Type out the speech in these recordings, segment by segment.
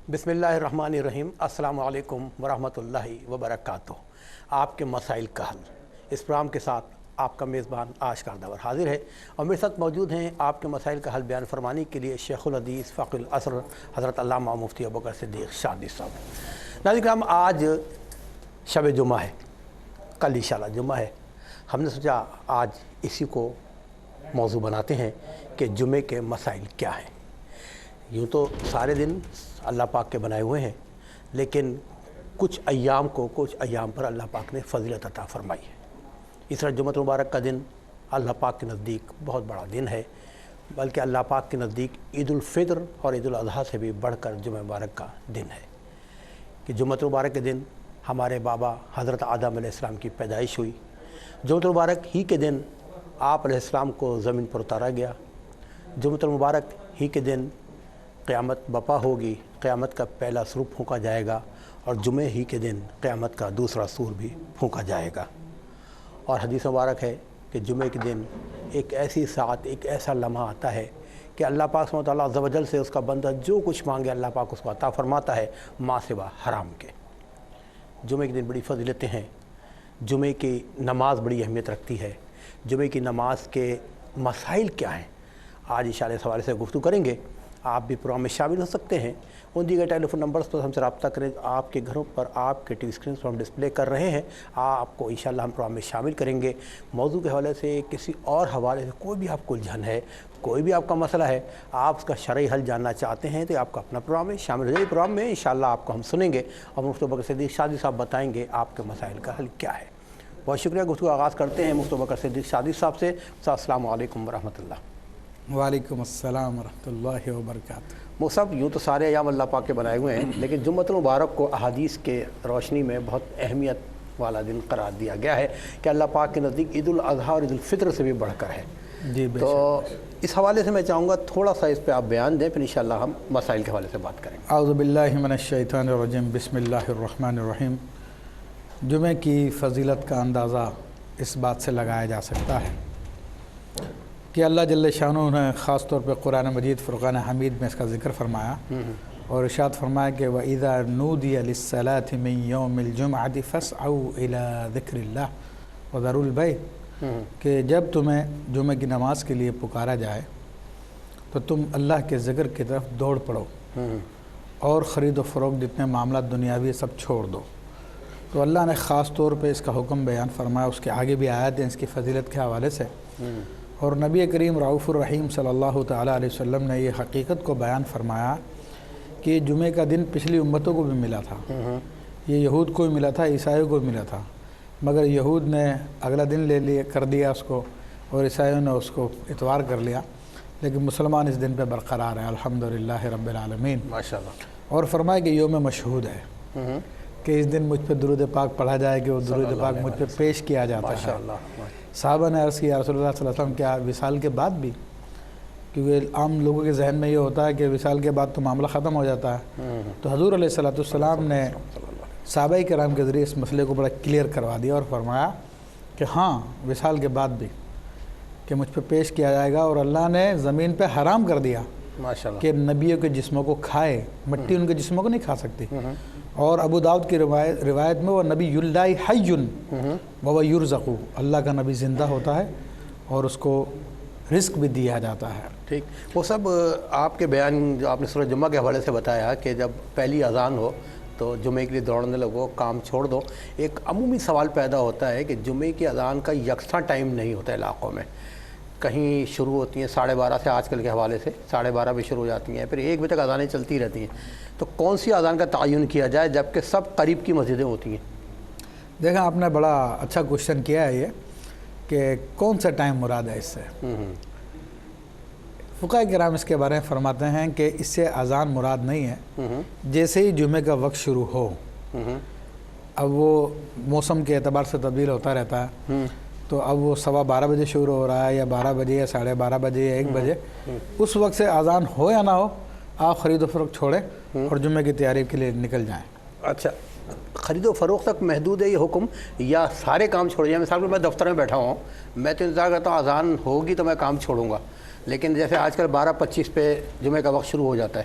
بسم اللہ الرحمن الرحیم۔ السلام علیکم ورحمۃ اللہ وبرکاتہ۔ آپ کے مسائل کا حل اس پروگرام کے ساتھ آپ کا میزبان آشکار داور حاضر ہے، اور میرے ساتھ موجود ہیں آپ کے مسائل کا حل بیان فرمانے کے لیے شیخ الحدیث فقہ العصر حضرت علامہ مفتی ابوبکر صدیق شادی صاحب۔ ناظرین کرام، آج شب جمعہ ہے، کل انشاءاللہ جمعہ ہے۔ ہم نے سوچا آج اسی کو موضوع بناتے ہیں کہ جمعے کے مسائل کیا ہیں۔ یوں تو سارے دن اللہ پاک کے بنائے ہوئے ہیں، لیکن کچھ ایام پر اللہ پاک نے فضیلت عطا فرمائی ہے۔ اس طرح جمعۃ المبارک کا دن اللہ پاک کے نزدیک بہت بڑا دن ہے، بلکہ اللہ پاک کے نزدیک عید الفطر اور عید الاضحیٰ سے بھی بڑھ کر جمعہ مبارک کا دن ہے کہ جمعۃ المبارک کے دن ہمارے بابا حضرت آدم علیہ السلام کی پیدائش ہوئی۔ جمعۃ المبارک ہی کے دن آپ علیہ السلام کو زمین پر اتارا گیا۔ جمعۃ المبارک ہی کے دن قیامت بپا ہوگی، قیامت کا پہلا سور پھونکا جائے گا، اور جمعے ہی کے دن قیامت کا دوسرا سور بھی پھونکا جائے گا۔ اور حدیث مبارک ہے کہ جمعے کے دن ایک ایسی ساعت، ایک ایسا لمحہ آتا ہے کہ اللہ پاک سبحانہ وتعالیٰ عز و جل سے اس کا بندہ جو کچھ مانگے اللہ پاک اس کو عطا فرماتا ہے، ما سوا حرام کے۔ جمعے کے دن بڑی فضیلتیں ہیں، جمعے کی نماز بڑی اہمیت رکھتی ہے۔ جمعے کی نماز کے مسائل کیا ہیں، آج انشاءاللہ اس حوالے سے گفتگو کریں گے۔ آپ بھی پروگرام میں شامل ہو سکتے ہیں، ان دیگر ٹیلی فون نمبرز پر ہم سے رابطہ کریں، آپ کے گھروں پر آپ کے ٹی وی اسکرینس پر ہم ڈسپلے کر رہے ہیں۔ آپ کو انشاءاللہ ہم پروگرام میں شامل کریں گے۔ موضوع کے حوالے سے کسی اور حوالے سے کوئی بھی آپ کو الجھن ہے، کوئی بھی آپ کا مسئلہ ہے، آپ اس کا شرعی حل جاننا چاہتے ہیں، تو آپ کا اپنا پروگرام ہے، شامل ہو جائیے پروگرام میں۔ انشاءاللہ آپ کو ہم سنیں گے اور مفتی ابوبکر صدیق شادی صاحب بتائیں گے آپ کے مسائل کا حل کیا ہے۔ بہت شکریہ۔ گفتگو آغاز کرتے ہیں مفتی ابوبکر صدیق شادی صاحب سے۔ السلام علیکم ورحمۃ اللہ۔ وعلیکم السلام ورحمۃ اللہ وبرکاتہ۔ وہ سب یوں تو سارے ایام اللہ پاک کے بنائے ہوئے ہیں، لیکن جمعۃ المبارک کو احادیث کے روشنی میں بہت اہمیت والا دن قرار دیا گیا ہے کہ اللہ پاک کے نزدیک عید الاضحیٰ اور عید الفطر سے بھی بڑھ کر ہے۔ جی تو اس حوالے سے میں چاہوں گا تھوڑا سا اس پہ آپ بیان دیں، پھر انشاءاللہ ہم مسائل کے حوالے سے بات کریں گے۔ اعوذ باللہ من الشیطان الرجیم، بسم اللہ الرحمن الرحیم۔ جمعے کی فضیلت کا اندازہ اس بات سے لگایا جا سکتا ہے کہ اللہ جل شانہ نے خاص طور پہ قرآن مجید فرقان حمید میں اس کا ذکر فرمایا اور ارشاد فرمایا کہ وَإِذَا نُودِيَ لِلصَّلَاةِ مِن يَوْمِ الْجُمْعَةِ فَاسْعَوْا إِلَىٰ ذِكْرِ اللَّهِ وَذَرُوا الْبَيْعَ، کہ جب تمہیں جمعہ کی نماز کے لیے پکارا جائے تو تم اللہ کے ذکر کی طرف دوڑ پڑو اور خرید و فروخت جتنے معاملات دنیاوی سب چھوڑ دو۔ تو اللہ نے خاص طور پہ اس کا حکم بیان فرمایا، اس کے آگے بھی آیات ہیں اس کی فضیلت کے حوالے سے، اور نبی کریم رؤوف الرحیم صلی اللہ تعالیٰ علیہ وسلم نے یہ حقیقت کو بیان فرمایا کہ جمعے کا دن پچھلی امتوں کو بھی ملا تھا، یہ یہود کو بھی ملا تھا، عیسائیوں کو بھی ملا تھا، مگر یہود نے اگلا دن کر دیا اس کو، اور عیسائیوں نے اس کو اتوار کر لیا، لیکن مسلمان اس دن پہ برقرار ہیں الحمدللہ رب العالمین۔ ماشاءاللہ۔ اور فرمایا کہ یوم مشہود ہے کہ اس دن مجھ پہ درود پاک پڑھا جائے کہ وہ درود پاک مجھ پہ پیش کیا جاتا ہے۔ ماشاءاللہ۔ صحابہ نے عرض کیا رسول اللہ صلی اللہ علیہ وسلم کیا وصال کے بعد بھی؟ کیونکہ عام لوگوں کے ذہن میں یہ ہوتا ہے کہ وصال کے بعد تو معاملہ ختم ہو جاتا ہے، تو حضور علیہ الصلوۃ والسلام نے صحابہ کرام کے ذریعے اس مسئلے کو بڑا کلیئر کروا دیا اور فرمایا کہ ہاں وصال کے بعد بھی کہ مجھ پہ پیش کیا جائے گا، اور اللہ نے زمین پہ حرام کر دیا ماشاءاللہ کہ نبیوں کے جسموں کو کھائے، مٹی ان کے جسموں کو نہیں کھا سکتی۔ اور ابو داؤد کی روایت میں وہ نبی اللہ حی وهو یرزق، اللہ کا نبی زندہ ہوتا ہے اور اس کو رزق بھی دیا جاتا ہے۔ ٹھیک، وہ سب آپ کے بیان جو آپ نے سورہ جمعہ کے حوالے سے بتایا کہ جب پہلی اذان ہو تو جمعے کے لیے دوڑنے لگو، کام چھوڑ دو۔ ایک عمومی سوال پیدا ہوتا ہے کہ جمعے کی اذان کا یکساں ٹائم نہیں ہوتا علاقوں میں، کہیں شروع ہوتی ہیں 12:30 سے، آج کل کے حوالے سے 12:30 بھی شروع ہو جاتی ہیں، پھر 1 بجے تک اذانیں چلتی رہتی ہیں، تو کون سی اذان کا تعین کیا جائے جبکہ سب قریب کی مسجدیں ہوتی ہیں؟ دیکھیں آپ نے بڑا اچھا کوشچن کیا ہے یہ کہ کون سا ٹائم مراد ہے اس سے۔ فقہاء کرام اس کے بارے میں فرماتے ہیں کہ اس سے اذان مراد نہیں ہے، جیسے ہی جمعے کا وقت شروع ہو، اب وہ موسم کے اعتبار سے تبدیل ہوتا رہتا ہے، تو اب وہ 12:15 بجے شروع ہو رہا ہے یا 12 بجے یا 12:30 بجے یا 1 بجے، اس وقت سے اذان ہو یا نہ ہو آپ خرید و فروخت چھوڑیں اور جمعے کی تیاری کے لیے نکل جائیں۔ اچھا، خرید و فروخت تک محدود ہے یہ حکم یا سارے کام چھوڑ جائیں؟ مثال پر میں دفتر میں بیٹھا ہوں، میں تو انتظار کرتا ہوں اذان ہوگی تو میں کام چھوڑوں گا، لیکن جیسے آج کل 12:25 پہ جمعے کا وقت شروع ہو جاتا ہے،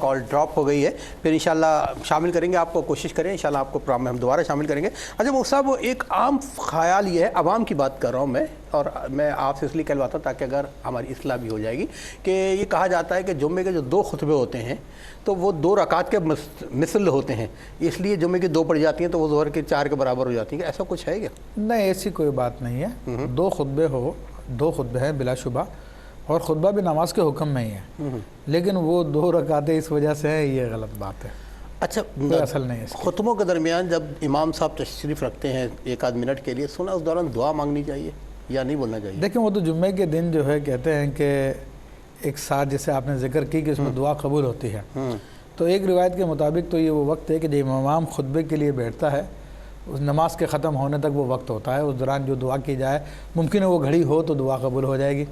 کال ڈراپ ہو گئی ہے، پھر انشاءاللہ شامل کریں گے آپ کو، کوشش کریں انشاءاللہ آپ کو پروگرام میں ہم دوبارہ شامل کریں گے۔ اچھا مفتی صاحب، وہ ایک عام خیال یہ ہے، عوام کی بات کر رہا ہوں میں، اور میں آپ سے اس لیے کہلواتا ہوں تاکہ اگر ہماری اصلاح بھی ہو جائے گی، کہ یہ کہا جاتا ہے کہ جمعے کے جو 2 خطبے ہوتے ہیں تو وہ 2 رکعت کے مثل ہوتے ہیں، اس لیے جمعے کی 2 پڑھ جاتی ہیں تو وہ ظہر کے 4 کے برابر ہو جاتی ہیں، ایسا کچھ ہے کیا؟ نہیں، ایسی کوئی بات نہیں ہے۔ 2 خطبے ہیں بلا شبہ، اور خطبہ بھی نماز کے حکم میں ہی ہے، لیکن وہ 2 رکعتیں اس وجہ سے ہیں، یہ غلط بات ہے۔ اچھا، کوئی اصل نہیں ہے اس کی۔ خطبوں کے درمیان جب امام صاحب تشریف رکھتے ہیں 1 آدھ منٹ کے لیے، سنا اس دوران دعا مانگنی چاہیے یا نہیں بولنا چاہیے؟ دیکھیں، وہ تو جمعے کے دن جو ہے کہتے ہیں کہ ایک ساتھ جیسے آپ نے ذکر کی کہ اس میں دعا قبول ہوتی ہے، تو ایک روایت کے مطابق تو یہ وہ وقت ہے کہ جب امام خطبے کے لیے بیٹھتا ہے، اس نماز کے ختم ہونے تک وہ وقت ہوتا ہے، اس دوران جو دعا کی جائے، ممکن ہے وہ گھڑی ہو تو دعا قبول ہو جائے گی۔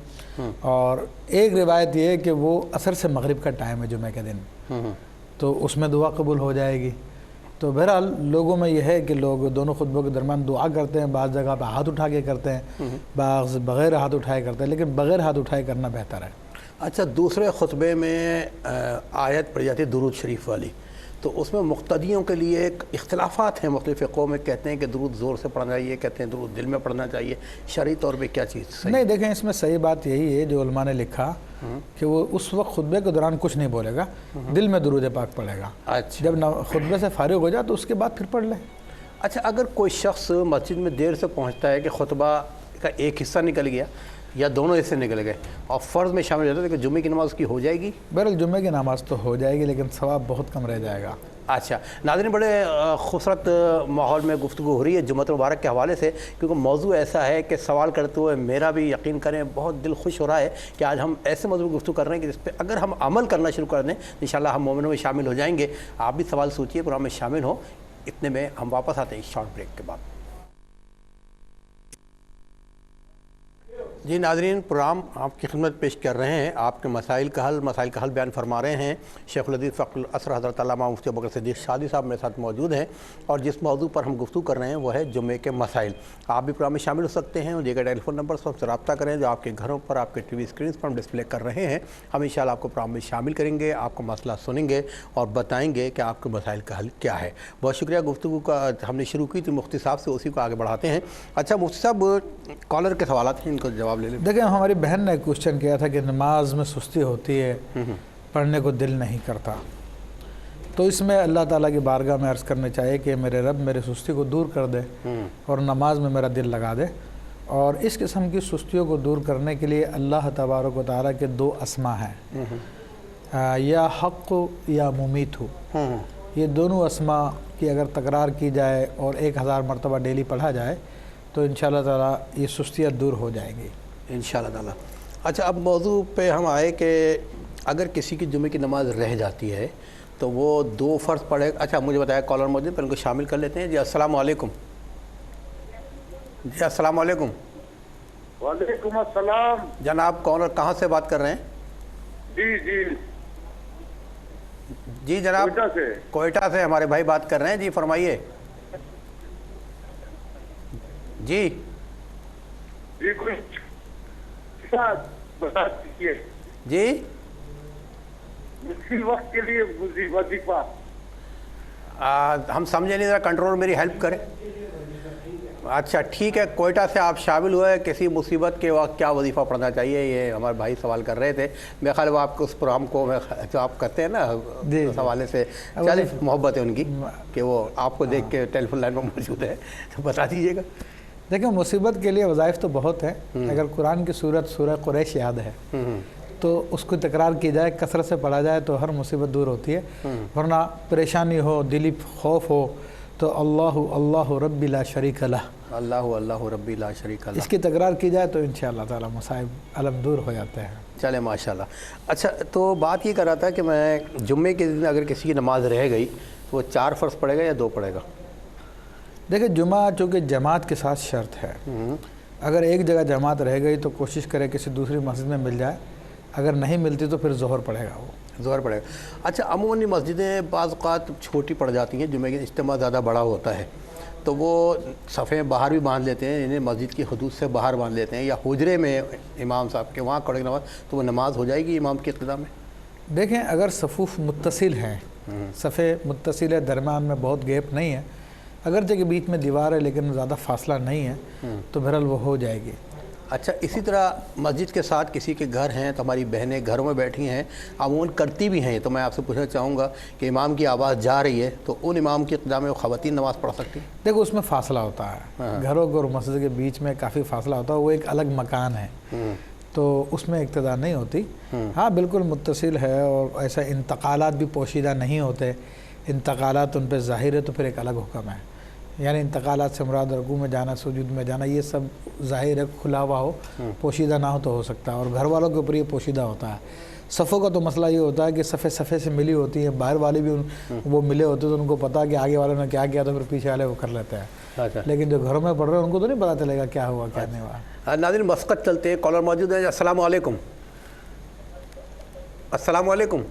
اور ایک روایت یہ ہے کہ وہ عصر سے مغرب کا ٹائم ہے جمعے کے دن، تو اس میں دعا قبول ہو جائے گی۔ تو بہرحال لوگوں میں یہ ہے کہ لوگ دونوں خطبوں کے درمیان دعا کرتے ہیں، بعض جگہ پہ ہاتھ اٹھا کے کرتے ہیں، بعض بغیر ہاتھ اٹھائے کرتے ہیں، لیکن بغیر ہاتھ اٹھائے کرنا بہتر ہے۔ اچھا، دوسرے خطبے میں آیت پڑھی جاتی ہے درود شریف والی، تو اس میں مقتدیوں کے لیے ایک اختلافات ہیں، مختلف فقہوں میں کہتے ہیں کہ درود زور سے پڑھنا چاہیے، کہتے ہیں درود دل میں پڑھنا چاہیے، شرعی طور پہ کیا چیز صحیح؟ نہیں، دیکھیں، اس میں صحیح بات یہی ہے جو علماء نے لکھا کہ وہ اس وقت خطبے کے دوران کچھ نہیں بولے گا، دل میں درود پاک پڑھے گا۔ اچھا، جب خطبے سے فارغ ہو جائے تو اس کے بعد پھر پڑھ لیں۔ اچھا، اگر کوئی شخص مسجد میں دیر سے پہنچتا ہے کہ خطبہ کا ایک حصہ نکل گیا یا دونوں حصے نکل گئے اور فرض میں شامل ہوتا ہے کہ جمعے کی نماز کی ہو جائے گی؟ بہرحال جمعے کی نماز تو ہو جائے گی، لیکن ثواب بہت کم رہ جائے گا۔ اچھا ناظرین، بڑے خوبصورت ماحول میں گفتگو ہو رہی ہے جمعۃ المبارک کے حوالے سے، کیونکہ موضوع ایسا ہے کہ سوال کرتے ہوئے میرا بھی یقین کریں بہت دل خوش ہو رہا ہے کہ آج ہم ایسے موضوع پر گفتگو کر رہے ہیں کہ جس پہ اگر ہم عمل کرنا شروع کر دیں انشاءاللہ ہم مومنوں میں شامل ہو جائیں گے۔ آپ بھی سوال سوچیے، پروگرام میں شامل ہوں۔ اتنے میں ہم واپس آتے ہیں شارٹ بریک کے بعد۔ جی ناظرین، پروگرام آپ کی خدمت پیش کر رہے ہیں، آپ کے مسائل کا حل بیان فرما رہے ہیں شیخ الحدیث فقہ الازہر حضرت علامہ مفتی ابوبکر صدیق شادی صاحب میرے ساتھ موجود ہیں، اور جس موضوع پر ہم گفتگو کر رہے ہیں وہ ہے جمعے کے مسائل۔ آپ بھی پروگرام میں شامل ہو سکتے ہیں، دیگر ٹیلی فون نمبر سے ہم سے رابطہ کریں جو آپ کے گھروں پر، آپ کے ٹی وی اسکرینس پر ہم ڈسپلے کر رہے ہیں۔ ہم انشاءاللہ آپ کو پروگرام میں شامل کریں گے، آپ کو مسئلہ سنیں گے اور بتائیں گے کہ آپ کے مسائل کا حل کیا ہے۔ بہت شکریہ، گفتگو کا ہم نے شروع کی تھی مفتی صاحب سے، اسی کو آگے بڑھاتے ہیں۔ اچھا مفتی صاحب، کالر کے سوالات ہیں، ان کو جواب لے لیں۔ دیکھیں، ہماری بہن نے کوشچن کیا تھا کہ نماز میں سستی ہوتی ہے، پڑھنے کو دل نہیں کرتا، تو اس میں اللہ تعالیٰ کی بارگاہ میں عرض کرنے چاہیے کہ میرے رب میرے سستی کو دور کر دے اور نماز میں میرا دل لگا دے۔ اور اس قسم کی سستیوں کو دور کرنے کے لیے اللہ تبارک و تعالیٰ کے 2 اسما ہیں، یا حق یا ممیت ہو۔ یہ دونوں اسما کی اگر تکرار کی جائے اور 1000 مرتبہ ڈیلی پڑھا جائے تو انشاءاللہ تعالیٰ یہ سستیاں دور ہو جائیں گی انشاءاللہ تعالیٰ۔ اچھا، اب موضوع پہ ہم آئے کہ اگر کسی کی جمعے کی نماز رہ جاتی ہے تو وہ 2 فرض پڑھے۔ اچھا مجھے بتایا کالر موجود، پھر ان کو شامل کر لیتے ہیں۔ جی السلام علیکم۔ جی السلام علیکم۔ وعلیکم السلام جناب کون اور کہاں سے بات کر رہے ہیں؟ جی جناب، کوئٹہ سے ہمارے بھائی بات کر رہے ہیں، جی فرمائیے۔ جی جی مشکل وقت کے لیے وظیفہ ہم سمجھے نہیں، ذرا کنٹرول میری ہیلپ کریں۔ اچھا ٹھیک ہے، کوئٹہ سے آپ شامل ہوئے، کسی مصیبت کے وقت کیا وظیفہ پڑھنا چاہیے، یہ ہمارے بھائی سوال کر رہے تھے۔ میرے خیال وہ آپ کو اس پروگرام کو جو آپ کرتے ہیں نا اس حوالے سے چلے محبت ہے ان کی کہ وہ آپ کو دیکھ کے ٹیلی فون لائن میں موجود ہے، تو بتا دیجیے گا۔ دیکھیں، مصیبت کے لیے وظائف تو بہت ہیں، اگر قرآن کی سورت سورہ قریش یاد ہے تو اس کو تکرار کی جائے، کثرت سے پڑھا جائے تو ہر مصیبت دور ہوتی ہے، ورنہ پریشانی ہو، دلی خوف ہو تو اللہ اللہ ربی لا شریک لہ، اللہ اللہ ربی لا شریک لہ، اس کی تکرار کی جائے تو انشاءاللہ تعالی مصائب علم دور ہو جاتے ہیں۔ چلے ماشاءاللہ۔ اچھا تو بات یہ کر رہا تھا کہ میں جمعے کے دن اگر کسی کی نماز رہ گئی تو وہ 4 فرض پڑھے گا یا 2 پڑھے گا؟ دیکھیں، جمعہ چونکہ جماعت کے ساتھ شرط ہے، اگر ایک جگہ جماعت رہ گئی تو کوشش کرے کسی دوسری مسجد میں مل جائے، اگر نہیں ملتی تو پھر ظہر پڑھے گا، وہ ظہر پڑے گا۔ اچھا عموماً مسجدیں بعض اوقات چھوٹی پڑ جاتی ہیں، جمعے کے اجتماع زیادہ بڑا ہوتا ہے تو وہ صفیں باہر بھی باندھ لیتے ہیں، انہیں مسجد کی حدود سے باہر باندھ لیتے ہیں، یا حجرے میں امام صاحب کے وہاں کھڑے نماز، تو وہ نماز ہو جائے گی امام کی اقتداء میں؟ دیکھیں اگر صفوف متصل ہیں، صفے متصل ہے، درمیان میں بہت گیپ نہیں ہے، اگرچہ کہ بیچ میں دیوار ہے لیکن زیادہ فاصلہ نہیں ہے، تو بہرحال وہ ہو جائے گی۔ اچھا، اسی طرح مسجد کے ساتھ کسی کے گھر ہیں تو ہماری بہنیں گھروں میں بیٹھی ہیں، عموماً کرتی بھی ہیں، تو میں آپ سے پوچھنا چاہوں گا کہ امام کی آواز جا رہی ہے تو ان امام کی اقتداء میں وہ خواتین نماز پڑھ سکتی ہیں؟ دیکھو اس میں فاصلہ ہوتا ہے، گھروں کے اور مسجد کے بیچ میں کافی فاصلہ ہوتا ہے، وہ ایک الگ مکان ہے، تو اس میں اقتداء نہیں ہوتی۔ ہاں بالکل متصل ہے، اور ایسا انتقالات بھی پوشیدہ نہیں ہوتے، انتقالات ان پہ ظاہر ہے تو پھر ایک الگ حکم ہے، یعنی انتقالات سے مراد رکوع میں جانا، سجود میں جانا، یہ سب ظاہر ہے، کھلا ہوا ہو، پوشیدہ نہ ہو تو ہو سکتا ہے، اور گھر والوں کے اوپر یہ پوشیدہ ہوتا ہے۔ صفوں کا تو مسئلہ یہ ہوتا ہے کہ صفے سے ملی ہوتی ہیں، باہر والے بھی وہ ملے ہوتے ہیں تو ان کو پتا کہ آگے والوں نے کیا کیا تو پھر پیچھے والے وہ کر لیتے ہیں، لیکن جو گھروں میں پڑھ رہے ہیں ان کو تو نہیں پتا چلے گا کیا ہوا کیا نہیں ہوا۔ ناظرین مسقط چلتے ہیں، کالر موجود ہیں۔ السلام علیکم۔ السلام علیکم۔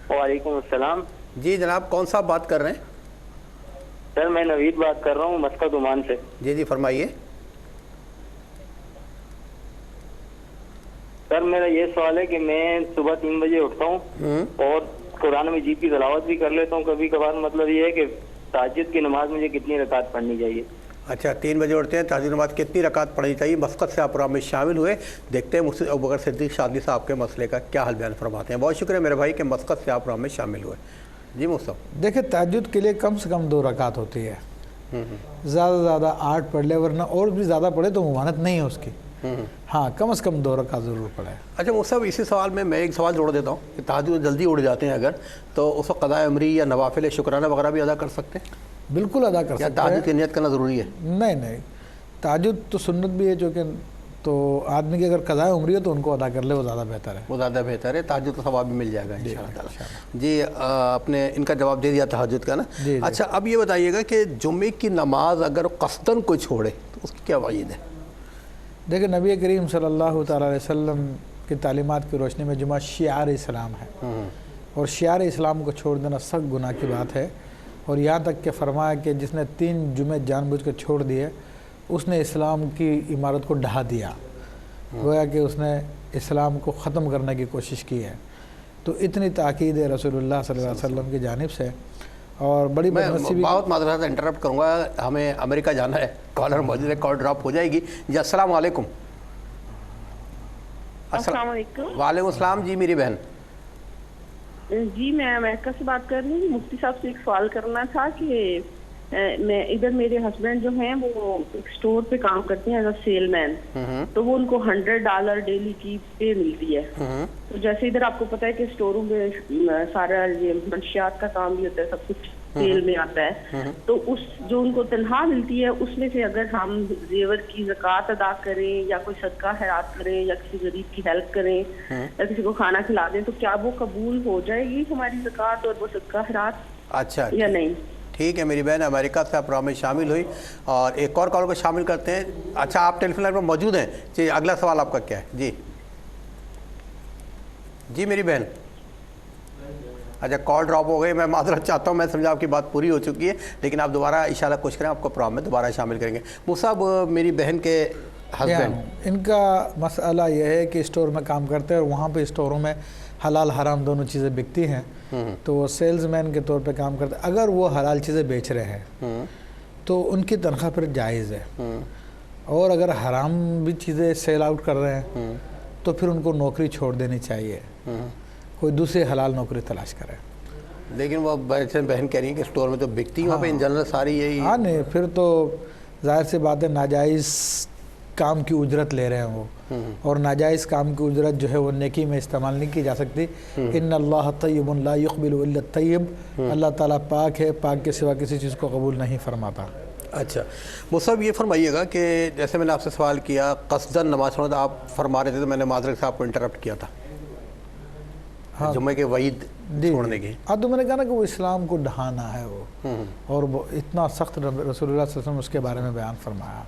وعلیکم السلام۔ جی جناب، کون صاحب بات کر رہے ہیں؟ سر میں نوید بات کر رہا ہوں مسقط عمان سے۔ جی فرمائیے۔ سر میرا یہ سوال ہے کہ میں صبح 3 بجے اٹھتا ہوں اور قرآن مجید کی تلاوت بھی کر لیتا ہوں کبھی کبھار، مطلب یہ ہے کہ تہجد کی نماز مجھے کتنی رکعت پڑھنی چاہیے؟ اچھا، 3 بجے اٹھتے ہیں، تہجد نماز کتنی رکعت پڑھنی چاہیے؟ مسقط سے آپ پروگرام میں شامل ہوئے، دیکھتے ہیں مفتی ابوبکر صدیق شاذلی صاحب کے مسئلے کا کیا حل بیان فرماتے ہیں۔ بہت شکریہ میرے بھائی کہ مسقط سے آپ پروگرام میں شامل ہوئے۔ جی مصطفیٰ۔ دیکھیں تہجد کے لیے کم سے کم 2 رکعت ہوتی ہے، زیادہ سے زیادہ 8 پڑھ لے، ورنہ اور بھی زیادہ پڑھے تو ممانعت نہیں ہے اس کی، ہاں کم از کم 2 رکعت ضرور پڑھے۔ اچھا مصطفیٰ، اسی سوال میں ایک سوال جوڑ دیتا ہوں کہ تہجد جلدی اٹھ جاتے ہیں اگر، تو اس وقت قضاء عمری یا نوافل شکرانہ وغیرہ بھی ادا کر سکتے ہیں؟ بالکل ادا کر یا سکتے ہیں۔ تہجد کی نیت کرنا ضروری ہے؟ نہیں، تہجد تو سنت بھی ہے، چونکہ تو آدمی کی اگر قضاء عمری ہے تو ان کو ادا کر لے، وہ زیادہ بہتر ہے، وہ زیادہ بہتر ہے، تہجد کا ثواب بھی مل جائے گا انشاءاللہ تعالی۔ جی آپ نے ان کا جواب دے دیا تہجد کا نا۔ اچھا اب یہ بتائیے گا کہ جمعے کی نماز اگر قصداً کوئی چھوڑے تو اس کی کیا وعید ہے؟ دیکھیں نبی کریم صلی اللہ تعالیٰ علیہ وسلم کی تعلیمات کی روشنی میں جمعہ شعار اسلام ہے، اور شعار اسلام کو چھوڑ دینا سخت گناہ کی بات ہے، اور یہاں تک کہ فرمایا کہ جس نے 3 جمعے جان بوجھ کر چھوڑ دیے اس نے اسلام کی عمارت کو ڈھا دیا، گویا کہ اس نے اسلام کو ختم کرنے کی کوشش کی ہے۔ تو اتنی تاکید ہے رسول اللہ صلی اللہ علیہ وسلم کی جانب سے، اور بڑی بدنصیبی بھی۔ بہت معذرت انٹرپٹ کروں گا، ہمیں امریکہ جانا ہے، کالر موجود ہے، کال ڈراپ ہو جائے گی۔ جی السلام علیکم۔ السلام علیکم۔ وعلیکم السلام۔ جی میری بہن۔ جی میں امریکہ سے بات کر رہی ہوں، مفتی صاحب سے ایک سوال کرنا تھا کہ میں ادھر میرے ہسبینڈ جو ہیں وہ ایک اسٹور پہ کام کرتے ہیں ایز اے سیل مین، تو وہ ان کو $100 ڈیلی کی پے ملتی ہے، تو جیسے ادھر آپ کو پتا ہے کہ اسٹوروں میں سارا یہ منشیات کا کام بھی ہوتا ہے، سب کچھ سیل میں آتا ہے، تو اس جو ان کو تنخواہ ملتی ہے اس میں سے اگر ہم زیور کی زکوٰۃ ادا کریں یا کوئی صدقہ خیرات کریں یا کسی غریب کی ہیلپ کریں یا کسی کو کھانا کھلا دیں تو کیا وہ قبول ہو جائے گی ہماری زکوٰۃ اور وہ صدقہ خیرات اچھا یا نہیں؟ ٹھیک ہے میری بہن، امریکہ سے آپ پروگرام میں شامل ہوئی، اور ایک اور کال کو شامل کرتے ہیں۔ اچھا آپ ٹیلی فون لائن پر موجود ہیں؟ جی اگلا سوال آپ کا کیا ہے؟ جی میری بہن۔ اچھا کال ڈراپ ہو گئی، میں معذرت چاہتا ہوں، میں سمجھا آپ کی بات پوری ہو چکی ہے، لیکن آپ دوبارہ انشاءاللہ کوشش کریں، آپ کو پروگرام میں دوبارہ شامل کریں گے۔ صاحب میری بہن کے ہسبینڈ، ان کا مسئلہ یہ ہے کہ اسٹور میں کام کرتے ہیں اور وہاں پہ اسٹوروں میں حلال حرام دونوں چیزیں بکتی ہیں، تو وہ سیلز مین کے طور پہ کام کرتے ہیں۔ اگر وہ حلال چیزیں بیچ رہے ہیں تو ان کی تنخواہ پھر جائز ہے، اور اگر حرام بھی چیزیں سیل آؤٹ کر رہے ہیں تو پھر ان کو نوکری چھوڑ دینی چاہیے، کوئی دوسری حلال نوکری تلاش کرے۔ لیکن وہ بہن کہہ رہی ہیں کہ اسٹور میں تو بکتی ہیں، وہاں پہ ان جنرل ساری یہی۔ ہاں نہیں، پھر تو ظاہر سی بات ہے ناجائز کام کی اجرت لے رہے ہیں وہ، اور ناجائز کام کی اجرت جو ہے وہ نیکی میں استعمال نہیں کی جا سکتی۔ ان اللہ طیب لا یقبل الا الطیب، اللہ تعالیٰ پاک ہے، پاک کے سوا کسی چیز کو قبول نہیں فرماتا۔ اچھا صاحب یہ فرمائیے گا کہ جیسے میں نے آپ سے سوال کیا قصداً نماز چھوڑنا، تو آپ فرما رہے تھے تو میں نے معذرت سے آپ کو انٹرپٹ کیا تھا جمعے کے وعید چھوڑنے کی۔ ہاں تو میں نے کہا نا کہ وہ اسلام کو ڈھانا ہے وہ، اور وہ اتنا سخت رسول اللہ صلی اللہ علیہ وسلم اس کے بارے میں بیان فرمایا۔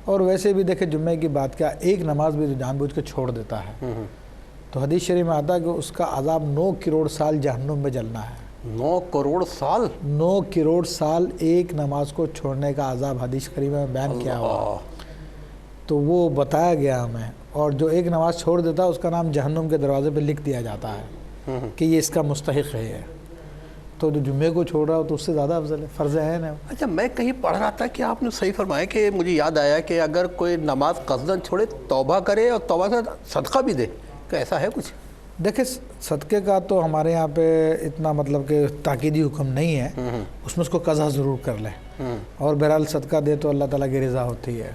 اور ویسے بھی دیکھیں جمعے کی بات کیا، ایک نماز بھی جو جان بوجھ کے چھوڑ دیتا ہے تو حدیث شریف میں آتا ہے کہ اس کا عذاب 9 کروڑ سال جہنم میں جلنا ہے۔ 9 کروڑ سال؟ 9 کروڑ سال ایک نماز کو چھوڑنے کا عذاب حدیث شریف میں بیان کیا ہوا، تو وہ بتایا گیا ہمیں، اور جو ایک نماز چھوڑ دیتا ہے اس کا نام جہنم کے دروازے پہ لکھ دیا جاتا ہے۔ کہ یہ اس کا مستحق ہے، تو جو جمعے کو چھوڑ رہا ہو تو اس سے زیادہ افضل ہے، فرض عین ہے۔ اچھا، میں کہیں پڑھ رہا تھا کہ آپ نے صحیح فرمایا کہ مجھے یاد آیا کہ اگر کوئی نماز قصداً چھوڑے توبہ کرے اور توبہ سے صدقہ بھی دے، کہ ایسا ہے کچھ؟ دیکھیں صدقے کا تو ہمارے یہاں پہ اتنا مطلب کہ تاکیدی حکم نہیں ہے، اس میں اس کو قضا ضرور کر لیں، اور بہرحال صدقہ دے تو اللہ تعالیٰ کی رضا ہوتی ہے۔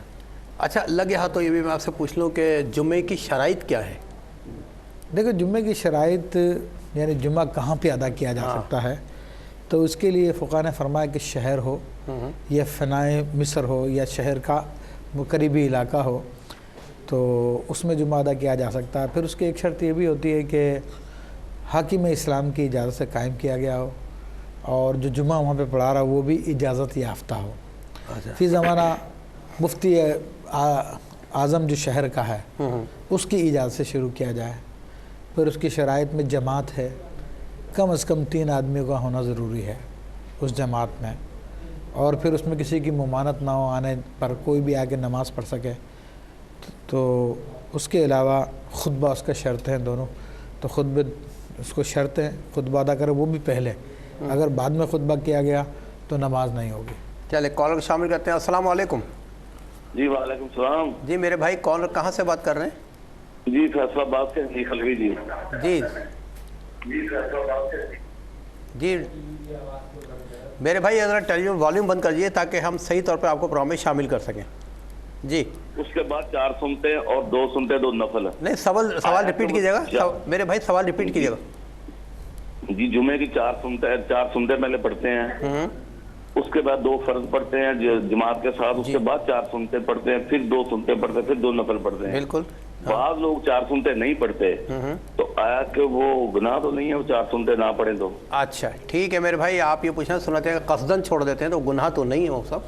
اچھا، لگے ہاں تو یہ بھی میں آپ سے پوچھ لوں کہ جمعے کی شرائط کیا ہے؟ دیکھو جمعے کی شرائط یعنی جمعہ کہاں پہ ادا کیا جا سکتا ہے، تو اس کے لیے فقہاء نے فرمایا کہ شہر ہو یا فنائے مصر ہو یا شہر کا قریبی علاقہ ہو تو اس میں جمعہ ادا کیا جا سکتا ہے۔ پھر اس کی ایک شرط یہ بھی ہوتی ہے کہ حاکم اسلام کی اجازت سے قائم کیا گیا ہو، اور جو جمعہ وہاں پہ پڑھا رہا وہ بھی اجازت یافتہ ہو۔ فی زمانہ مفتی اعظم جو شہر کا ہے اس کی اجازت سے شروع کیا جائے۔ پھر اس کی شرائط میں جماعت ہے، کم از کم 3 آدمیوں کا ہونا ضروری ہے اس جماعت میں، اور پھر اس میں کسی کی ممانعت نہ ہو آنے پر، کوئی بھی آ کے نماز پڑھ سکے۔ تو اس کے علاوہ خطبہ اس کا شرط ہیں دونوں، تو خطبے اس کو شرط ہے خطبہ ادا کرے، وہ بھی پہلے، اگر بعد میں خطبہ کیا گیا تو نماز نہیں ہوگی۔ چلے کالر کو شامل کرتے ہیں۔ السلام علیکم۔ جی وعلیکم السلام۔ جی میرے بھائی، کالر کہاں سے بات کر رہے ہیں؟ جی فیصلہ آباد سے جی خلوی جی۔ جی جی میرے بھائی ذرا ٹیلی ویژن والیوم بند کریے تاکہ ہم صحیح طور پہ آپ کو پروگرام میں شامل کر سکیں۔ جی اس کے بعد 4 سنتے اور 2 سنتے 2 نفل۔ نہیں، سوال ریپیٹ کیجیے گا میرے بھائی، سوال ریپیٹ کیجیے گا۔ جی جمعے کی 4 سنتے پہلے پڑھتے ہیں، اس کے بعد 2 فرض پڑھتے ہیں جماعت کے ساتھ، اس کے بعد 4 سنتے پڑھتے ہیں، پھر 2 سنتے پڑھتے ہیں، پھر 2 نفل پڑھتے ہیں۔ بالکل۔ بعض لوگ 4 سنتے نہیں پڑھتے، تو آیا کہ وہ گناہ تو نہیں ہے وہ 4 سنتے نہ پڑھیں تو؟ اچھا ٹھیک ہے میرے بھائی، آپ یہ پوچھنا سنتے ہیں کہ قصداً چھوڑ دیتے ہیں تو گناہ تو نہیں ہے وہ سب؟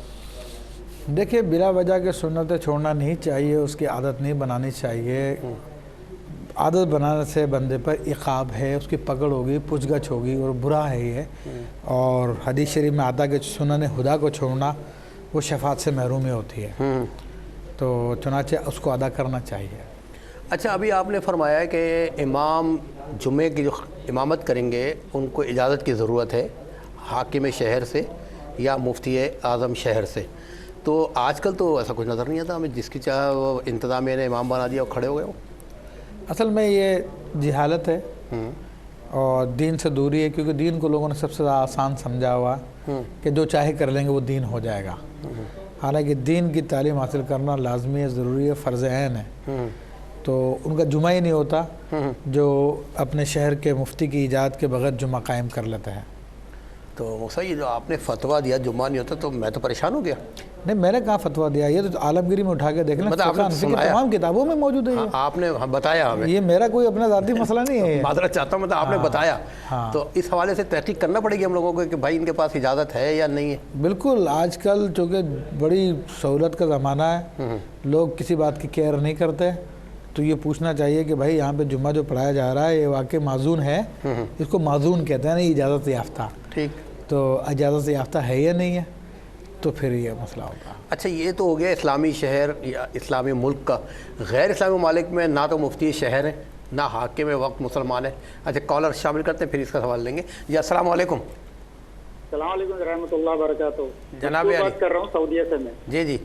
دیکھیے بلا وجہ کے سنتیں چھوڑنا نہیں چاہیے، اس کی عادت نہیں بنانی چاہیے۔ عادت بنانے سے بندے پر عقاب ہے، اس کی پکڑ ہوگی، پوچھ گچھ ہوگی، اور برا ہے یہ۔ اور حدیث شریف میں آتا کہ سنن خدا کو چھوڑنا وہ شفاعت سے محرومی ہوتی ہے، تو چنانچہ اس کو ادا کرنا چاہیے۔ اچھا، ابھی آپ نے فرمایا کہ امام جمعے کی جو امامت کریں گے ان کو اجازت کی ضرورت ہے حاکم شہر سے یا مفتی اعظم شہر سے، تو آج کل تو ایسا کچھ نظر نہیں آتا ہمیں، جس کی چاہے وہ انتظامیہ نے امام بنا دیا اور کھڑے ہو گئے وہ۔ اصل میں یہ جہالت ہے اور دین سے دوری ہے، کیونکہ دین کو لوگوں نے سب سے زیادہ آسان سمجھا ہوا کہ جو چاہے کر لیں گے وہ دین ہو جائے گا، حالانکہ دین کی تعلیم حاصل کرنا لازمی ہے، ضروری ہے، فرض عین ہے۔ تو ان کا جمعہ ہی نہیں ہوتا جو اپنے شہر کے مفتی کی اجازت کے بغیر جمعہ قائم کر لیتے ہیں۔ تو موسیٰ یہ جو آپ نے فتویٰ دیا جمعہ نہیں ہوتا، تو میں تو پریشان ہو گیا۔ نہیں، میں نے کہاں فتویٰ دیا، یہ تو عالمگیری میں اٹھا کے دیکھ لیں، مطلب آپ نے فقہ حنفی کی سنایا، تمام کتابوں میں موجود ہے یہ۔ آپ نے بتایا ہمیں، یہ میرا کوئی اپنا ذاتی مسئلہ نہیں ہے یہ۔ معذرت چاہتا ہوں، مطلب آپ نے بتایا، تو اس حوالے سے تحقیق کرنا پڑے گی ہم لوگوں کو کہ بھائی ان کے پاس اجازت ہے یا نہیں ہے۔ بالکل، آج کل چونکہ بڑی سہولت کا زمانہ ہے، لوگ کسی بات کی کیئر نہیں کرتے، تو یہ پوچھنا چاہیے کہ بھائی یہاں پہ جمعہ جو پڑھایا جا رہا ہے یہ واقعی معزون ہے، اس کو معزون کہتے ہیں نا، اجازت یافتہ، ٹھیک، تو اجازت یافتہ ہے یا نہیں ہے، تو پھر یہ مسئلہ ہوگا۔ اچھا، یہ تو ہو گیا اسلامی شہر یا اسلامی ملک کا۔ غیر اسلامی ممالک میں نہ تو مفتی شہر ہے نہ حاکم وقت مسلمان ہے۔ اچھا، کالر شامل کرتے ہیں، پھر اس کا سوال لیں گے۔ جی السلام علیکم۔ السلام علیکم ورحمۃ اللہ وبرکاتہ۔ جناب میں علی، بات کر رہا ہوں سعودیہ سے میں۔ جی جی،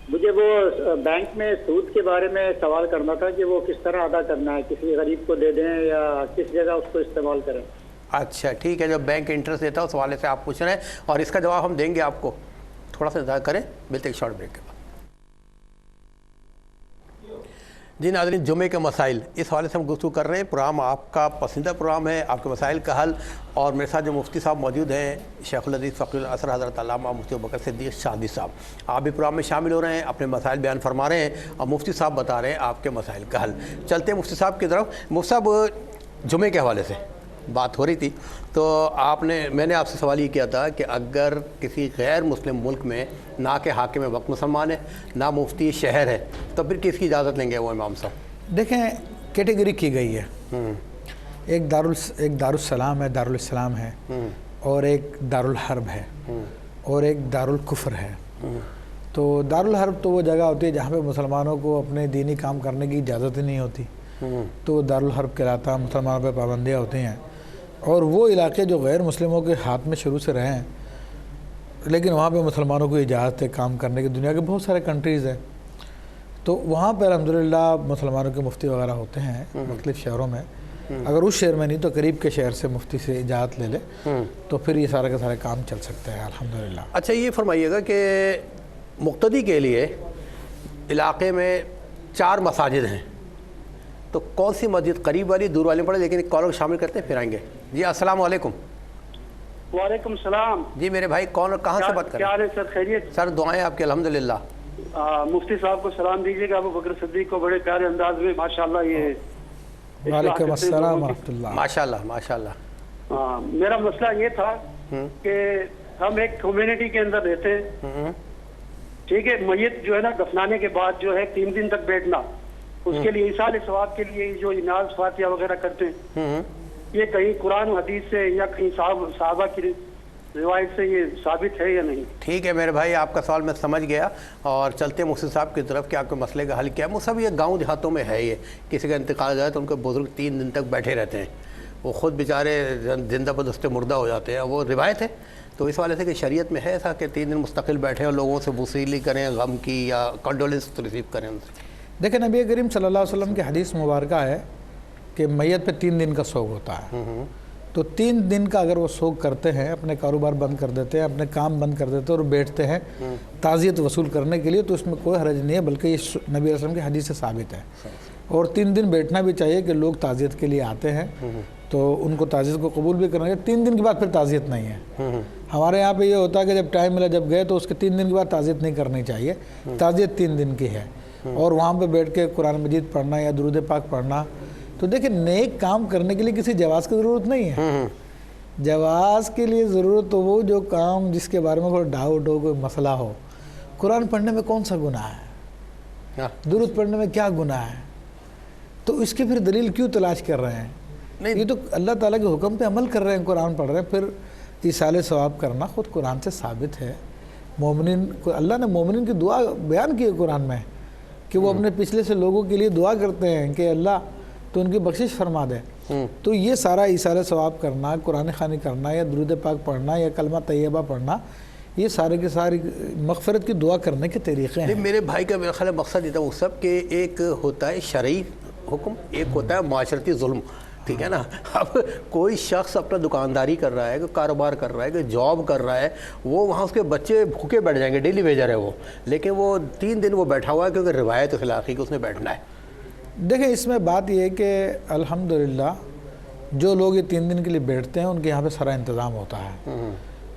مجھے وہ بینک میں سود کے بارے میں سوال کرنا تھا کہ وہ کس طرح ادا کرنا ہے، کسی غریب کو دے دیں یا کس جگہ اس کو استعمال کریں؟ اچھا ٹھیک ہے، جو بینک انٹرسٹ دیتا ہے اس حوالے سے آپ پوچھ رہے ہیں، اور اس کا جواب ہم دیں گے آپ کو، تھوڑا سا انتظار کریں، ملتے ایک شارٹ بریک کے بعد۔ جی ناظرین، جمعے کے مسائل، اس حوالے سے ہم گفتگو کر رہے ہیں۔ پروگرام آپ کا پسندیدہ پروگرام ہے، آپ کے مسائل کا حل، اور میرے ساتھ جو مفتی صاحب موجود ہیں، شیخ الحدیث فقیہ الاثر حضرت علامہ مفتی ابوبکر صدیق شادی صاحب، آپ بھی پروگرام میں شامل ہو رہے ہیں، اپنے مسائل بیان فرما رہے ہیں، اور مفتی صاحب بتا رہے ہیں آپ کے مسائل کا حل۔ چلتے ہیں مفتی صاحب کی طرف۔ مفتی صاحب، جمعے کے حوالے سے بات ہو رہی تھی، تو میں نے آپ سے سوال یہ کیا تھا کہ اگر کسی غیر مسلم ملک میں نہ کہ حاکم وقت مسلمان ہے نہ مفتی شہر ہے، تو پھر کس کی اجازت لیں گے وہ امام صاحب؟ دیکھیں، کیٹیگری کی گئی ہے، ایک دارالسلام ہے، دارالاسلام ہے، اور ایک دارالحرب ہے، اور ایک دارالکفر ہے۔ تو دارالحرب تو وہ جگہ ہوتی ہے جہاں پہ مسلمانوں کو اپنے دینی کام کرنے کی اجازت ہی نہیں ہوتی، تو وہ دارالحرب کہلاتا ہے، مسلمانوں پہ پابندیاں ہوتی ہیں، اور وہ علاقے جو غیر مسلموں کے ہاتھ میں شروع سے رہے ہیں، لیکن وہاں پہ مسلمانوں کو اجازت ہے کام کرنے کی، دنیا کے بہت سارے کنٹریز ہیں، تو وہاں پر الحمدللہ مسلمانوں کے مفتی وغیرہ ہوتے ہیں مختلف شہروں میں، اگر اس شہر میں نہیں تو قریب کے شہر سے مفتی سے اجازت لے لے تو پھر یہ سارے کے سارے کام چل سکتے ہیں الحمدللہ۔ اچھا یہ فرمائیے گا کہ مقتدی کے لیے علاقے میں 4 مساجد ہیں، تو کون سی مسجد قریب والی دور والی پڑے؟ لیکن ایک کالر شامل کرتے ہیں پھر آئیں گے۔ جی السلام علیکم۔ وعلیکم السلام جی میرے بھائی کون اور کہاں سے بات کر رہے ہیں؟ کیا حال ہے سر؟ خیریت؟ سر دعائیں آپ کی الحمدللہ۔ مفتی صاحب کو سلام دیجیے گا، ابو بکر صدیق کو بڑے پیارے انداز میں ماشاءاللہ یہ وعلیکم السلام ورحمۃ اللہ۔ ماشاءاللہ ماشاءاللہ۔ میرا مسئلہ یہ تھا کہ ہم ایک کمیونٹی کے اندر رہتے ہیں، ٹھیک ہے، میت جو ہے نا دفنانے کے بعد جو ہے 3 دن تک بیٹھنا، اس کے لیے ایصال ثواب کے لیے جو نماز فاتحہ وغیرہ کرتے ہیں، یہ کہیں قرآن و حدیث سے یا کہیں صحابہ کی روایت سے یہ ثابت ہے یا نہیں؟ ٹھیک ہے میرے بھائی، آپ کا سوال میں سمجھ گیا، اور چلتے ہیں مفتی صاحب کی طرف کہ آپ کے مسئلے کا حل کیا ہے۔ وہ سب یہ گاؤں دیہاتوں میں ہے، یہ کسی کا انتقال ہو جائے تو ان کے بزرگ 3 دن تک بیٹھے رہتے ہیں، وہ خود بیچارے زندہ بدست مردہ ہو جاتے ہیں، وہ روایت ہے۔ تو اس والے سے کہ شریعت میں ہے ایسا کہ 3 دن مستقل بیٹھیں اور لوگوں سے وصیلی کریں، غم کی یا کنڈولنس ریسیو کریں ان سے؟ دیکھیں نبی کریم صلی اللہ علیہ وسلم کی حدیث مبارکہ ہے کہ میت پہ 3 دن کا سوگ ہوتا ہے، تو 3 دن کا اگر وہ سوگ کرتے ہیں، اپنے کاروبار بند کر دیتے ہیں، اپنے کام بند کر دیتے ہیں اور بیٹھتے ہیں تعزیت وصول کرنے کے لیے، تو اس میں کوئی حرج نہیں ہے، بلکہ یہ نبی علیہ السلام کی حدیث سے ثابت ہے۔ اور 3 دن بیٹھنا بھی چاہیے کہ لوگ تعزیت کے لیے آتے ہیں تو ان کو تعزیت کو قبول بھی کرنا چاہیے۔ 3 دن کے بعد پھر تعزیت نہیں ہے۔ ہمارے یہاں پہ یہ ہوتا ہے کہ جب ٹائم ملا جب گئے تو اس کے 3 دن کے بعد تعزیت نہیں کرنی چاہیے، تعزیت 3 دن کی ہے۔ اور وہاں پہ بیٹھ کے قرآن مجید پڑھنا یا درود پاک پڑھنا، تو دیکھیں نیک کام کرنے کے لیے کسی جواز کی ضرورت نہیں ہے۔ جواز کے لیے ضرورت تو وہ جو کام جس کے بارے میں کوئی ڈاؤٹ ہو، کوئی مسئلہ ہو۔ قرآن پڑھنے میں کون سا گناہ ہے؟ درود پڑھنے میں کیا گناہ ہے؟ تو اس کی پھر دلیل کیوں تلاش کر رہے ہیں؟ یہ تو اللہ تعالیٰ کے حکم پہ عمل کر رہے ہیں، قرآن پڑھ رہے ہیں، پھر ایصال ثواب کرنا خود قرآن سے ثابت ہے۔ مومنین کو اللہ نے مومنین کی دعا بیان کی ہے قرآن میں کہ وہ اپنے پچھلے سے لوگوں کے لیے دعا کرتے ہیں کہ اللہ تو ان کی بخشش فرما دے۔ تو یہ سارا ایصال ثواب کرنا، قرآن خوانی کرنا یا درود پاک پڑھنا یا کلمہ طیبہ پڑھنا، یہ سارے کے ساری مغفرت کی دعا کرنے کے طریقے ہیں۔ میرے بھائی کا میرا خیال مقصد یہ تھا وہ سب کہ ایک ہوتا ہے شرعی حکم، ایک ہوتا ہے معاشرتی ظلم، ٹھیک ہے نا۔ اب کوئی شخص اپنا دکانداری کر رہا ہے، کہ کاروبار کر رہا ہے، کہ جاب کر رہا ہے، وہ وہاں اس کے بچے بھوکے بیٹھ جائیں گے، ڈیلی ویجر ہے وہ، لیکن وہ 3 دن وہ بیٹھا ہوا ہے کیونکہ روایت اخلاقی کہ اس نے بیٹھنا ہے۔ دیکھیں اس میں بات یہ ہے کہ الحمدللہ جو لوگ یہ 3 دن کے لیے بیٹھتے ہیں ان کے یہاں پہ سارا انتظام ہوتا ہے،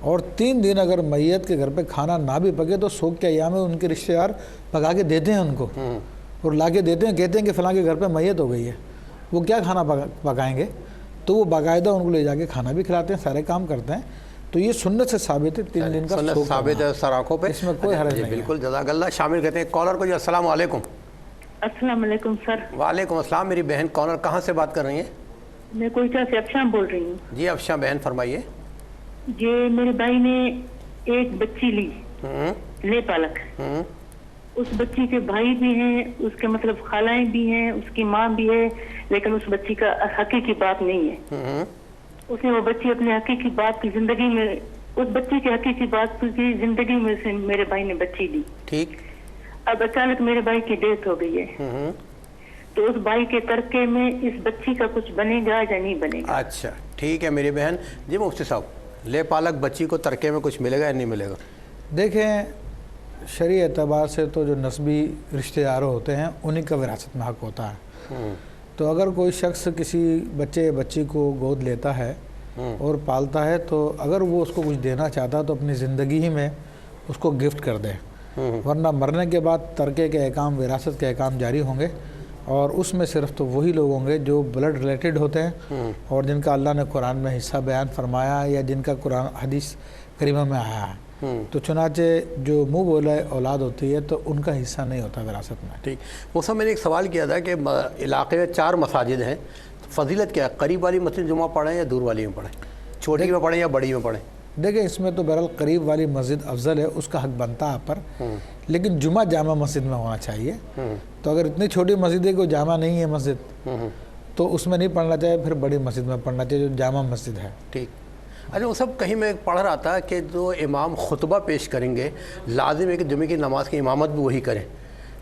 اور 3 دن اگر میت کے گھر پہ کھانا نہ بھی پکے تو سوگ کے ایام میں ان کے رشتہ دار پکا کے دیتے ہیں ان کو، اور لا کے دیتے ہیں، کہتے ہیں کہ فلاں کے گھر پہ میت ہو گئی ہے، وہ کیا کھانا پکائیں گے، تو وہ باقاعدہ ان کو لے جا کے کھانا بھی کھلاتے ہیں، سارے کام کرتے ہیں۔ تو یہ سنت سے ثابت ہے 3 دن کا سنت سوگ ثابت ہے سر آنکھوں پہ، اس میں کوئی حرج نہیں ہے۔ بالکل جزاک اللہ۔ شامل کرتے ہیں کالر کو۔ جی السلام علیکم۔ السلام علیکم سر، وعلیکم السلام۔ میری بہن کالر کہاں سے بات کر رہی ہیں؟ میں کوئٹہ سے افشاں بول رہی ہوں۔ جی افشاں بہن فرمائیے۔ یہ میرے بھائی نے ایک بچی لی، لے پالک، اس بچی کے بھائی بھی ہیں، اس کے مطلب خالائیں بھی ہیں، اس کی ماں بھی ہے، لیکن اس بچی کا حقیقی باپ نہیں ہے۔ اس نے وہ بچی اپنے حقیقی باپ کی زندگی میں، اس بچی کے حقیقی باپ کی زندگی میں سے میرے بھائی نے بچی لی۔ ٹھیک۔ اب اچانک میرے بھائی کی ڈیتھ ہو گئی ہے، تو اس بھائی کے ترکے میں اس بچی کا کچھ بنے گا یا نہیں بنے گا؟ اچھا ٹھیک ہے میری بہن۔ جی مفتی صاحب، لے پالک بچی کو ترکے میں کچھ ملے گا یا نہیں ملے گا؟ دیکھیں شرعی اعتبار سے تو جو نسبی رشتہ دار ہوتے ہیں انہی کا وراثت میں حق ہوتا ہے۔ تو اگر کوئی شخص کسی بچے یا بچی کو گود لیتا ہے اور پالتا ہے، تو اگر وہ اس کو کچھ دینا چاہتا ہے تو اپنی زندگی ہی میں اس کو گفٹ کر دے، ورنہ مرنے کے بعد ترکے کے احکام، وراثت کے احکام جاری ہوں گے، اور اس میں صرف تو وہی لوگ ہوں گے جو بلڈ ریلیٹڈ ہوتے ہیں اور جن کا اللہ نے قرآن میں حصہ بیان فرمایا یا جن کا قرآن حدیث کریمہ میں آیا ہے۔ تو چنانچہ جو منہ بولے اولاد ہوتی ہے تو ان کا حصہ نہیں ہوتا وراثت میں۔ ٹھیک۔ وہ سب میں نے ایک سوال کیا تھا کہ علاقے میں 4 مساجد ہیں، فضیلت کیا ہے؟ قریب والی مسجد جمعہ پڑھیں یا دور والی میں پڑھیں؟ چھوٹی میں پڑھیں یا بڑی میں پڑھیں؟ دیکھیں اس میں تو بہرحال قریب والی مسجد افضل ہے، اس کا حق بنتا ہے آپ پر، لیکن جمعہ جامع مسجد میں ہونا چاہیے۔ تو اگر اتنی چھوٹی مسجد ہے کہ جامع نہیں ہے مسجد تو اس میں نہیں پڑھنا چاہیے، پھر بڑی مسجد میں پڑھنا چاہیے جو جامع مسجد ہے۔ ٹھیک۔ اچھا وہ سب کہیں میں پڑھ رہا تھا کہ جو امام خطبہ پیش کریں گے لازم ہے کہ جمعے کی نماز کی امامت بھی وہی کریں،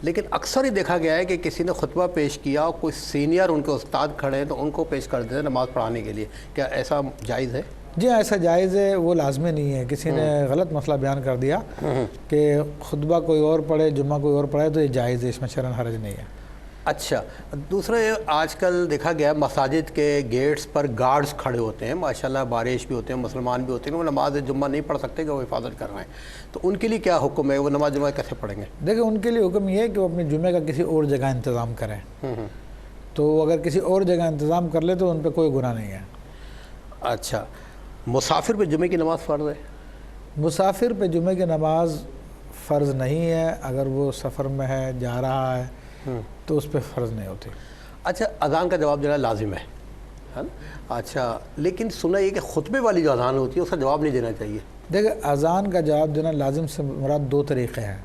لیکن اکثر ہی دیکھا گیا ہے کہ کسی نے خطبہ پیش کیا اور کوئی سینئر ان کے استاد کھڑے ہیں تو ان کو پیش کر دیتے ہیں نماز پڑھانے کے لیے، کیا ایسا جائز ہے؟ جی ایسا جائز ہے، وہ لازمی نہیں ہے۔ کسی نے غلط مسئلہ بیان کر دیا کہ خطبہ کوئی اور پڑھے جمعہ کوئی اور پڑھے تو یہ جائز ہے، اس میں شرعاً حرج نہیں ہے۔ اچھا دوسرے آج کل دیکھا گیا مساجد کے گیٹس پر گارڈز کھڑے ہوتے ہیں، ماشاءاللہ بارش بھی ہوتے ہیں، مسلمان بھی ہوتے ہیں، وہ نماز جمعہ نہیں پڑھ سکتے کہ وہ حفاظت کر رہے ہیں، تو ان کے لیے کیا حکم ہے؟ وہ نماز جمعہ کیسے پڑھیں گے؟ دیکھیں ان کے لیے حکم یہ ہے کہ وہ اپنے جمعے کا کسی اور جگہ انتظام کریں، تو اگر کسی اور جگہ انتظام کر لے تو ان پہ کوئی گناہ نہیں ہے۔ اچھا مسافر پہ جمعے کی نماز فرض ہے؟ مسافر پہ جمعے کی نماز فرض نہیں ہے، اگر وہ سفر میں ہے جا رہا ہے تو اس پہ فرض نہیں ہوتی۔ اچھا اذان کا جواب دینا لازم ہے نا؟ اچھا لیکن سنا یہ کہ خطبے والی جو اذان ہوتی ہے اس کا جواب نہیں دینا چاہیے۔ دیکھیں اذان کا جواب دینا لازم سے مراد دو طریقے ہیں،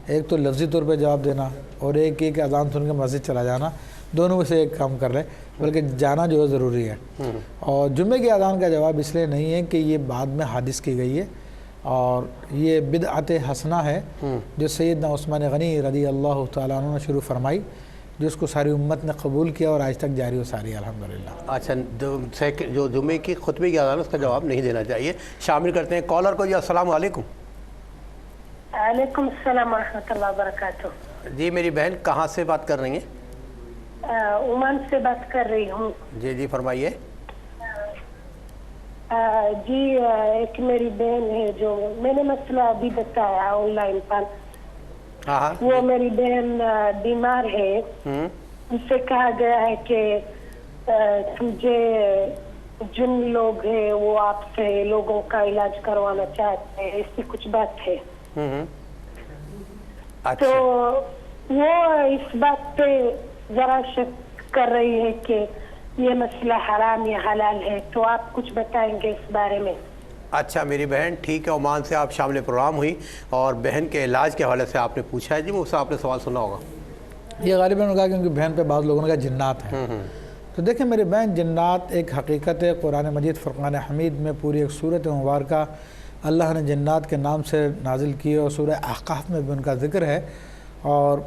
ایک تو لفظی طور پہ جواب دینا اور ایک یہ کہ اذان سن کے مسجد چلا جانا، دونوں میں سے ایک کام کر لے، بلکہ جانا جو ہے ضروری ہے۔ اور جمعے کی اذان کا جواب اس لیے نہیں ہے کہ یہ بعد میں حادث کی گئی ہے اور یہ بدعت حسنہ ہے جو سیدنا عثمان غنی رضی اللہ تعالیٰ عنہ نے شروع فرمائی، جس کو ساری امت نے قبول کیا اور آج تک جاری و ساری ہے الحمدللہ۔ اچھا جو جمعے کی خطبے کی اذان اس کا جواب نہیں دینا چاہیے۔ شامل کرتے ہیں کالر کو۔ جی السلام علیکم۔ وعلیکم السلام ورحمۃ اللہ وبرکاتہ۔ جی میری بہن کہاں سے بات کر رہی ہیں؟ عمان سے بات کر رہی ہوں۔ جی جی فرمائیے۔ جی ایک میری بہن ہے جو میں نے مسئلہ ابھی بتایا آن لائن پر، وہ میری بہن بیمار ہے، ان سے کہا گیا ہے کہ تجھے جن لوگ ہیں وہ آپ سے لوگوں کا علاج کروانا چاہتے ہیں، ایسی کچھ بات ہے۔ تو وہ اس بات پہ ذرا شک کر رہی ہے کہ یہ مسئلہ حرام یا حلال ہے، تو آپ کچھ بتائیں گے اس بارے میں؟ اچھا میری بہن ٹھیک ہے، عمان سے آپ شامل پروگرام ہوئی اور بہن کے علاج کے حوالے سے آپ نے پوچھا ہے۔ جی مجھ سے آپ نے سوال سنا ہوگا۔ یہ غالباً کہا کہ ان کی بہن پہ بعض لوگوں نے کہا جنات ہیں، تو دیکھیں میری بہن جنات ایک حقیقت ہے۔ قرآن مجید فرقان حمید میں پوری ایک صورت مبارکہ اللہ نے جنات کے نام سے نازل کی ہے اور سورہ احقاف میں بھی ان کا ذکر ہے، اور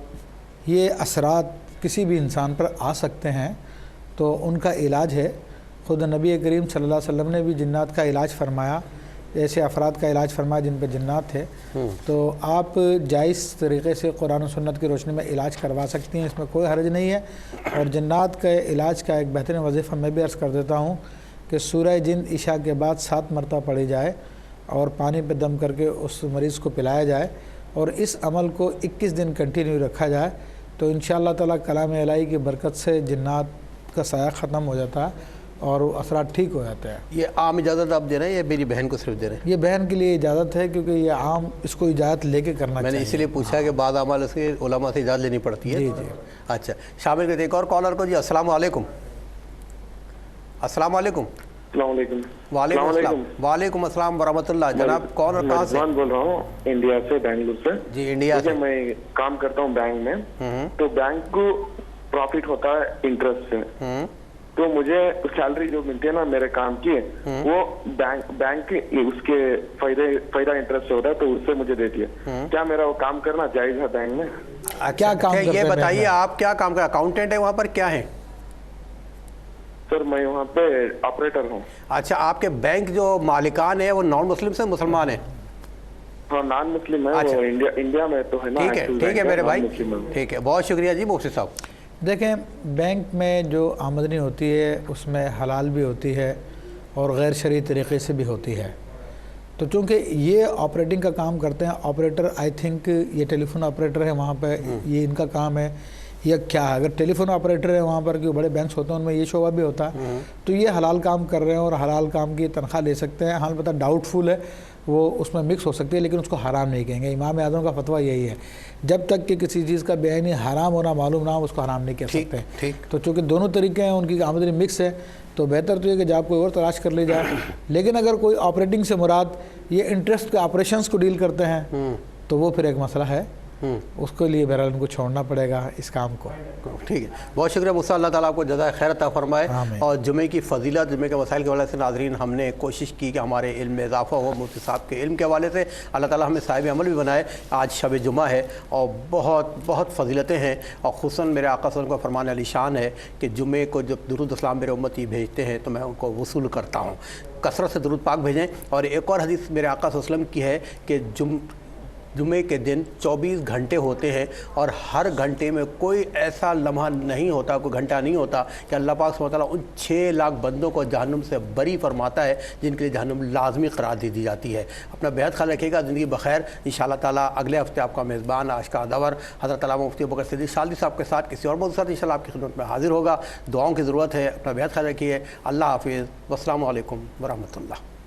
یہ اثرات کسی بھی انسان پر آ سکتے ہیں تو ان کا علاج ہے۔ خود نبی کریم صلی اللہ علیہ وسلم نے بھی جنات کا علاج فرمایا، ایسے افراد کا علاج فرمایا جن پہ جنات تھے، تو آپ جائز طریقے سے قرآن و سنت کی روشنی میں علاج کروا سکتی ہیں، اس میں کوئی حرج نہیں ہے۔ اور جنات کے علاج کا ایک بہترین وظیفہ میں بھی عرض کر دیتا ہوں کہ سورہ جن عشاء کے بعد 7 مرتبہ پڑھی جائے اور پانی پہ دم کر کے اس مریض کو پلایا جائے اور اس عمل کو 21 دن کنٹینیو رکھا جائے تو انشاءاللہ تعالیٰ کلام الہی کی برکت سے جنات کا سایہ ختم ہو جاتا ہے اور وہ اثرات ٹھیک ہو جاتے ہیں۔ یہ عام اجازت آپ دے رہے ہیں یا میری بہن کو صرف دے رہے ہیں؟ یہ بہن کے لیے اجازت ہے کیونکہ یہ عام اس کو اجازت لے کے کرنا میں نے اسی لیے پوچھا کہ بعض اعمال اس کے علماء سے اجازت لینی پڑتی ہے۔ جی جی اچھا شامل کرتے ایک اور کالر کو۔ جی السلام علیکم۔ السلام علیکم۔ السلام علیکم۔ وعلیکم السلام۔ وعلیکم السلام ورحمۃ اللہ۔ جناب کون اور کہاں سے؟ میں بول رہا ہوں انڈیا سے، بنگلور سے۔ جی انڈیا سے۔ میں کام کرتا ہوں بینک میں، تو بینک کو پروفٹ ہوتا ہے انٹرسٹ سے، تو مجھے سیلری جو ملتی ہے نا میرے کام کی، وہ بینک اس کے فائدہ انٹرسٹ سے ہوتا ہے تو اس سے مجھے دیتی ہے۔ کیا میرا وہ کام کرنا جائز ہے بینک میں؟ کیا کام کرتے ہیں؟ یہ بتائیے آپ کیا کام کریں؟ اکاؤنٹنٹ ہے وہاں پر، کیا ہے؟ سر میں وہاں پہ آپریٹر ہوں۔ اچھا آپ کے بینک جو مالکان ہیں وہ نان مسلم سے مسلمان ہیں؟ ہاں نان مسلم ہے، وہ انڈیا میں تو ہے نا۔ ٹھیک ہے میرے بھائی، ٹھیک ہے، بہت شکریہ جی مفتی صاحب۔ دیکھیں بینک میں جو آمدنی ہوتی ہے اس میں حلال بھی ہوتی ہے اور غیر شرعی طریقے سے بھی ہوتی ہے، تو چونکہ یہ آپریٹنگ کا کام کرتے ہیں، آپریٹر آئی تھنک یہ ٹیلی فون آپریٹر ہے وہاں پہ، یہ ان کا کام ہے، یا کیا ہے. اگر ٹیلی فون آپریٹر ہے وہاں پر کہ بڑے بینکس ہوتے ہیں ان میں یہ شعبہ بھی ہوتا ہے, تو یہ حلال کام کر رہے ہیں اور حلال کام کی تنخواہ لے سکتے ہیں. حال پتہ ڈاؤٹ فل ہے, وہ اس میں مکس ہو سکتی ہے لیکن اس کو حرام نہیں کہیں گے. امام اعظم کا فتویٰ یہی ہے, جب تک کہ کسی چیز کا بیعینی حرام ہونا معلوم نہ ہو اس کو حرام نہیں کہہ سکتے. تو چونکہ دونوں طریقے ہیں, ان کی آمدنی مکس ہے, تو بہتر تو یہ کہ جاب کوئی اور تلاش کر لی جائے. لیکن اگر کوئی آپریٹنگ سے مراد یہ انٹرسٹ کے آپریشنز کو ڈیل کرتے ہیں تو وہ پھر ایک مسئلہ ہے, اس کے لیے بہرحال ان کو چھوڑنا پڑے گا اس کام کو. ٹھیک ہے, بہت شکریہ موسیٰ, اللہ تعالیٰ آپ کو جزائے خیر عطا فرمائے. اور جمعے کی فضیلت, جمعے کے مسائل کے حوالے سے ناظرین ہم نے کوشش کی کہ ہمارے علم میں اضافہ ہو. مفتی صاحب کے علم کے حوالے سے اللہ تعالیٰ ہمیں صاحب عمل بھی بنائے. آج شب جمعہ ہے اور بہت بہت فضیلتیں ہیں, اور خصوصاً میرے آقا صلی اللہ علیہ وسلم کا فرمان علی شان ہے کہ جمعے کو جب درود اسلام میرے امتی بھیجتے ہیں تو میں ان کو وصول کرتا ہوں. کثرت سے درود پاک بھیجیں. اور ایک اور حدیث میرے آقا صلی اللہ علیہ وسلم کی ہے کہ جمعے کے دن 24 گھنٹے ہوتے ہیں, اور ہر گھنٹے میں کوئی ایسا لمحہ نہیں ہوتا, کوئی گھنٹہ نہیں ہوتا کہ اللہ پاک سبحانہ وتعالیٰ ان 6 لاکھ بندوں کو جہنم سے بری فرماتا ہے جن کے لیے جہنم لازمی قرار دے دی جاتی ہے. اپنا بہت خیال رکھیے گا, زندگی بخیر. انشاءاللہ تعالیٰ اگلے ہفتے آپ کا میزبان آشکار دور حضرت علامہ مفتی ابوبکر صدیق سالدی صاحب کے ساتھ کسی اور موضوع کے ساتھ انشاءاللہ آپ کی خدمت میں حاضر ہوگا. دعاؤں کی ضرورت ہے. اپنا بہت خیال رکھیے. اللہ حافظ. والسلام علیکم ورحمۃ اللہ.